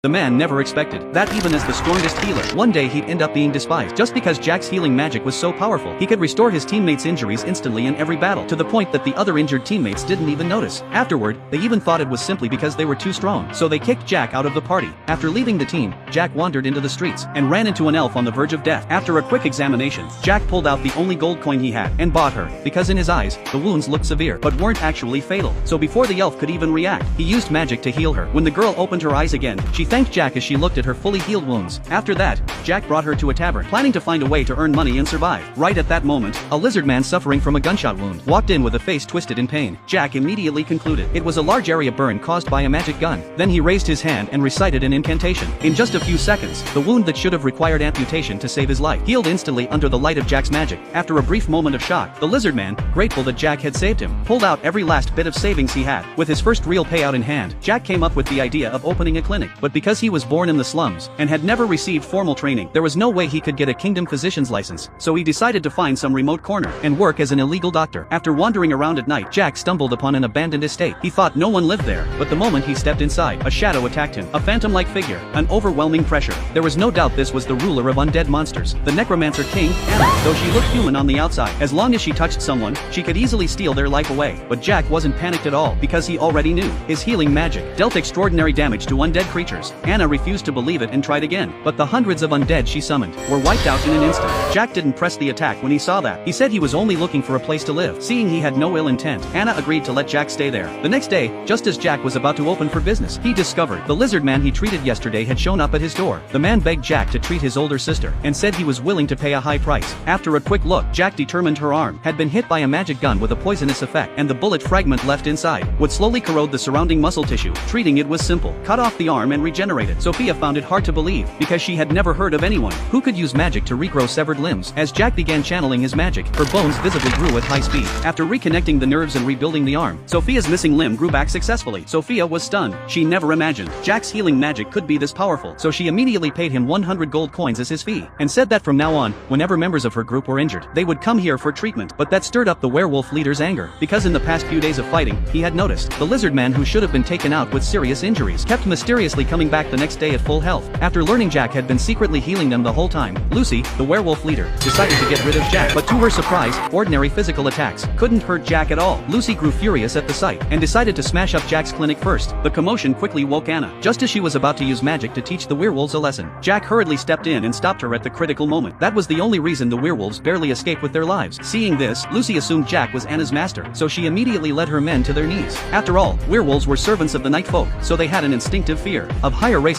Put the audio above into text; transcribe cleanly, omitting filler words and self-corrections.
The man never expected that even as the strongest healer, one day he'd end up being despised just because Jack's healing magic was so powerful. He could restore his teammates' injuries instantly in every battle, to the point that the other injured teammates didn't even notice. Afterward, they even thought it was simply because they were too strong, so they kicked Jack out of the party. After leaving the team, Jack wandered into the streets and ran into an elf on the verge of death. After a quick examination, Jack pulled out the only gold coin he had and bought her, because in his eyes, the wounds looked severe but weren't actually fatal. So before the elf could even react, he used magic to heal her. When the girl opened her eyes again, she thanked Jack as she looked at her fully healed wounds. After that, Jack brought her to a tavern, planning to find a way to earn money and survive. Right at that moment, a lizard man suffering from a gunshot wound walked in with a face twisted in pain. Jack immediately concluded it was a large area burn caused by a magic gun. Then he raised his hand and recited an incantation. In just a few seconds, the wound that should have required amputation to save his life healed instantly under the light of Jack's magic. After a brief moment of shock, the lizard man, grateful that Jack had saved him, pulled out every last bit of savings he had. With his first real payout in hand, Jack came up with the idea of opening a clinic. But because he was born in the slums and had never received formal training, there was no way he could get a kingdom physician's license, so he decided to find some remote corner and work as an illegal doctor. After wandering around at night, Jack stumbled upon an abandoned estate. He thought no one lived there, but the moment he stepped inside, a shadow attacked him, a phantom-like figure, an overwhelming pressure. There was no doubt this was the ruler of undead monsters, the necromancer king, Anna. Though she looked human on the outside, as long as she touched someone, she could easily steal their life away. But Jack wasn't panicked at all, because he already knew his healing magic dealt extraordinary damage to undead creatures. Anna refused to believe it and tried again, but the hundreds of undead she summoned were wiped out in an instant. Jack didn't press the attack when he saw that. He said he was only looking for a place to live. Seeing he had no ill intent, Anna agreed to let Jack stay there. The next day, just as Jack was about to open for business, he discovered the lizard man he treated yesterday had shown up at his door. The man begged Jack to treat his older sister and said he was willing to pay a high price. After a quick look, Jack determined her arm had been hit by a magic gun with a poisonous effect, and the bullet fragment left inside would slowly corrode the surrounding muscle tissue. Treating it was simple. Cut off the arm and regenerate it. Sophia found it hard to believe, because she had never heard of anyone who could use magic to regrow severed limbs. As Jack began channeling his magic, her bones visibly grew at high speed. After reconnecting the nerves and rebuilding the arm, Sophia's missing limb grew back successfully. Sophia was stunned. She never imagined Jack's healing magic could be this powerful, so she immediately paid him 100 gold coins as his fee, and said that from now on, whenever members of her group were injured, they would come here for treatment. But that stirred up the werewolf leader's anger, because in the past few days of fighting, he had noticed the lizard man who should have been taken out with serious injuries kept mysteriously coming back the next day at full health. After learning Jack had been secretly healing them the whole time, Lucy, the werewolf leader, decided to get rid of Jack. But to her surprise, ordinary physical attacks couldn't hurt Jack at all. Lucy grew furious at the sight and decided to smash up Jack's clinic first. The commotion quickly woke Anna. Just as she was about to use magic to teach the werewolves a lesson, Jack hurriedly stepped in and stopped her at the critical moment. That was the only reason the werewolves barely escaped with their lives. Seeing this, Lucy assumed Jack was Anna's master, so she immediately led her men to their knees. After all, werewolves were servants of the night folk, so they had an instinctive fear of higher race.